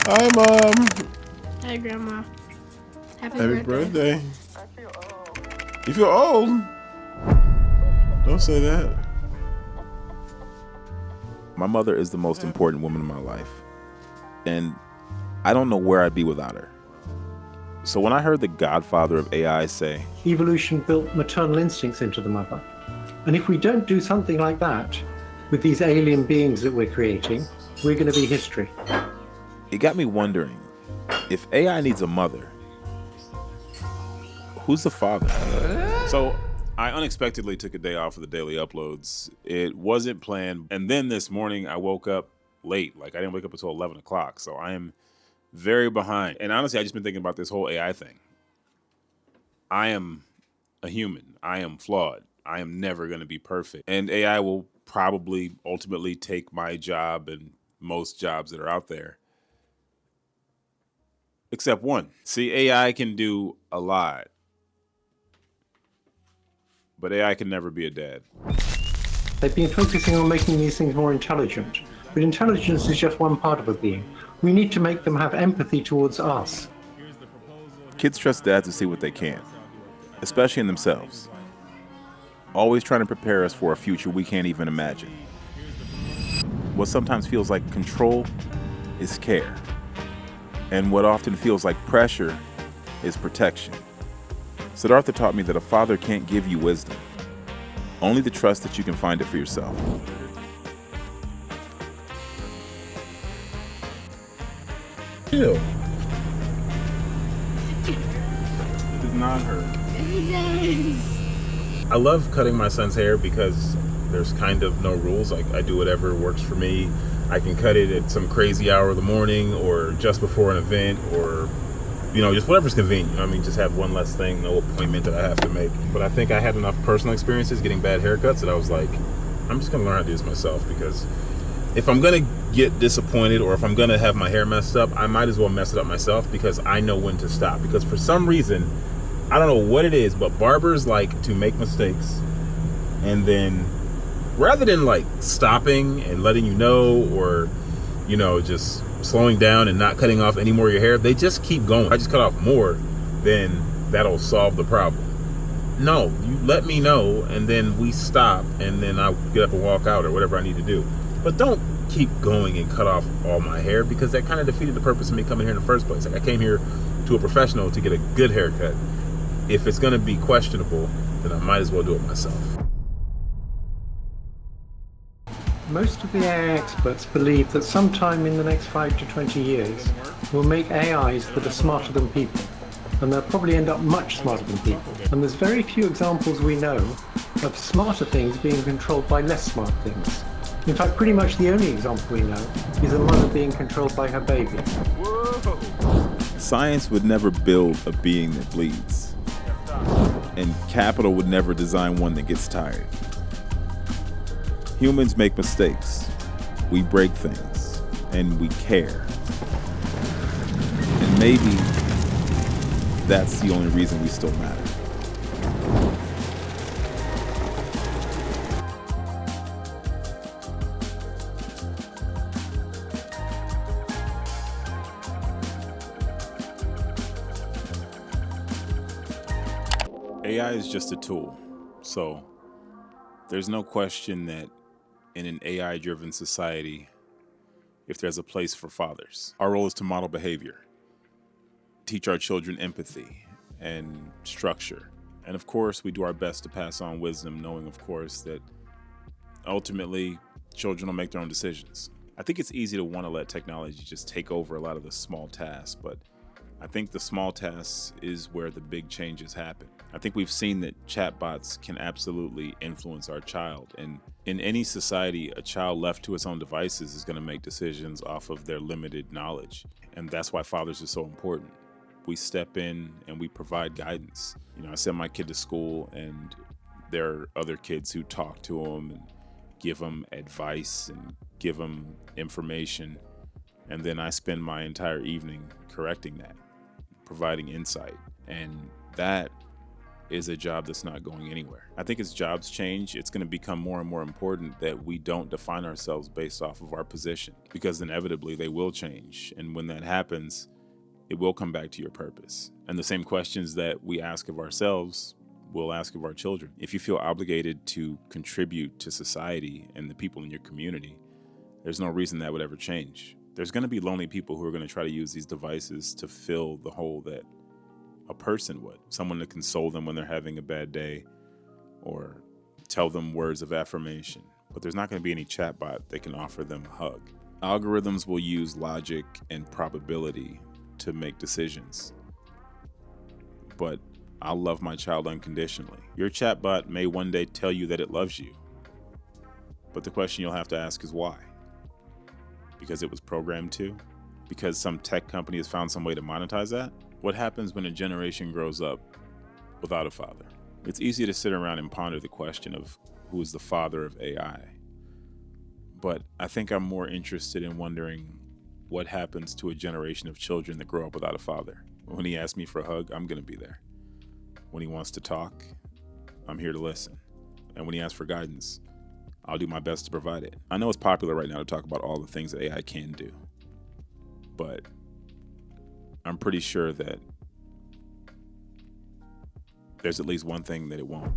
Hi, Mom. Hey, Grandma. Happy birthday. You feel old? Don't say that. My mother is the most important woman in my life, and I don't know where I'd be without her. So when I heard the Godfather of AI say, Evolution built maternal instincts into the mother. And if we don't do something like that with these alien beings that we're creating, we're going to be history. it got me wondering, if AI needs a mother, who's the father? So I unexpectedly took a day off of the daily uploads. It wasn't planned. And then this morning I woke up late. Like I didn't wake up until 11 o'clock. So I am very behind. And honestly, I just been thinking about this whole AI thing. I am a human. I am flawed. I am never going to be perfect. And AI will probably ultimately take my job and most jobs that are out there. Except one. See, AI can do a lot, but AI can never be a dad. They've been focusing on making these things more intelligent. But intelligence is just one part of a being. We need to make them have empathy towards us. Kids trust dads to see what they can, especially in themselves. Always trying to prepare us for a future we can't even imagine. What sometimes feels like control is care. And what often feels like pressure is protection. Siddhartha taught me that a father can't give you wisdom, only the trust that you can find it for yourself. Ew. It does not hurt. I love cutting my son's hair because there's kind of no rules. Like I do whatever works for me. I can cut it at some crazy hour of the morning or just before an event or, just whatever's convenient. I mean, just have one less thing, no appointment that I have to make. But I think I had enough personal experiences getting bad haircuts that I was like, I'm just going to learn how to do this myself, because if I'm going to get disappointed or if I'm going to have my hair messed up, I might as well mess it up myself, because I know when to stop. Because for some reason, I don't know what it is, but barbers like to make mistakes, and then rather than like stopping and letting you know, or just slowing down and not cutting off any more of your hair, they just keep going. I just cut off more, then that'll solve the problem. No, you let me know, and then we stop, and then I'll get up and walk out or whatever I need to do. But don't keep going and cut off all my hair, because that kind of defeated the purpose of me coming here in the first place. Like I came here to a professional to get a good haircut. If it's going to be questionable, then I might as well do it myself. Most of the AI experts believe that sometime in the next 5 to 20 years, we'll make AIs that are smarter than people. And they'll probably end up much smarter than people. And there's very few examples we know of smarter things being controlled by less smart things. In fact, pretty much the only example we know is a mother being controlled by her baby. Whoa. Science would never build a being that bleeds. And capital would never design one that gets tired. Humans make mistakes. We break things. And we care. And maybe that's the only reason we still matter. AI is just a tool. So there's no question that in an AI-driven society, if there's a place for fathers, our role is to model behavior, teach our children empathy and structure. And of course, we do our best to pass on wisdom, knowing, of course, that ultimately children will make their own decisions. I think it's easy to want to let technology just take over a lot of the small tasks, but I think the small tasks is where the big changes happen. I think we've seen that chatbots can absolutely influence our child. And in any society, a child left to its own devices is going to make decisions off of their limited knowledge. And that's why fathers are so important. We step in and we provide guidance. I send my kid to school, and there are other kids who talk to him and give him advice and give him information. And then I spend my entire evening correcting that, providing insight. And that is a job that's not going anywhere. I think as jobs change, it's going to become more and more important that we don't define ourselves based off of our position, because inevitably they will change. And when that happens, it will come back to your purpose. And the same questions that we ask of ourselves, we'll ask of our children. If you feel obligated to contribute to society and the people in your community, there's no reason that would ever change. There's going to be lonely people who are going to try to use these devices to fill the hole that a person would. Someone to console them when they're having a bad day or tell them words of affirmation. But there's not going to be any chatbot that can offer them a hug. Algorithms will use logic and probability to make decisions. But I'll love my child unconditionally. Your chatbot may one day tell you that it loves you. But the question you'll have to ask is why? Because it was programmed to? Because some tech company has found some way to monetize that? What happens when a generation grows up without a father? It's easy to sit around and ponder the question of who is the father of AI. But I think I'm more interested in wondering what happens to a generation of children that grow up without a father. When he asks me for a hug, I'm going to be there. When he wants to talk, I'm here to listen. And when he asks for guidance, I'll do my best to provide it. I know it's popular right now to talk about all the things that AI can do, but I'm pretty sure that there's at least one thing that it won't.